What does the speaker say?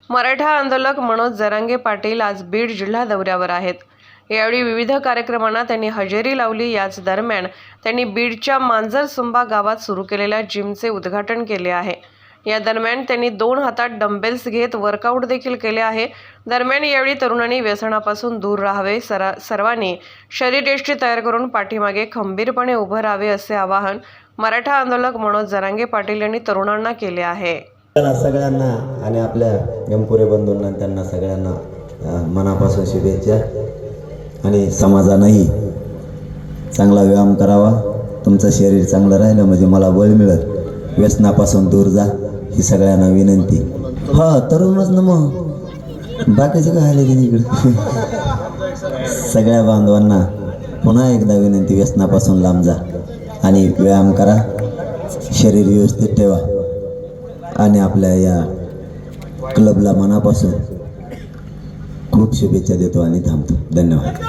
मराठा आंदोलक मनोज जरांगे पाटील आज बीड जिल्हा दौऱ्यावर आहेत। यावेळी विविध कार्यक्रमांना त्यांनी हजेरी लावली। याच दरम्यान त्यांनी बीडच्या मांजरसुंबा गावात सुरू केलेल्या जिमचे उद्घाटन केले आहे। या दरम्यान त्यांनी 2 हातात डंबेल्स घेत वर्कआउट देखील केले आहे। दरम्यान यावेळी तरुणांनी व्यसनापासून दूर राहावे, सर्वांनी शरीरयष्टी तयार करून पाठीमागे खंबीरपणे उभं राहावे असे आवाहन मराठा आंदोलक मनोज जरांगे पाटील यांनी तरुणांना केले आहे। सगळ्यांना आणि आपल्या एमपुरे बंधूंना त्यांना सगळ्यांना मनापासून शुभेच्छा। आणि समाजानेही चांगला व्यायाम करावा, तुमचं शरीर चांगलं राहिलं म्हणजे मला बळ मिळेल, व्यसनापासून दूर जा ही सगळ्यांना विनंती। हा तरुणच ना, मग बाकीचे काय आले की इकडे सगळ्या बांधवांना पुन्हा एकदा विनंती, व्यसनापासून लांब जा आणि व्यायाम करा, शरीर व्यवस्थित ठेवा। आणि आपल्या या क्लबला मनापासून खूप शुभेच्छा देतो आणि थांबतो। धन्यवाद।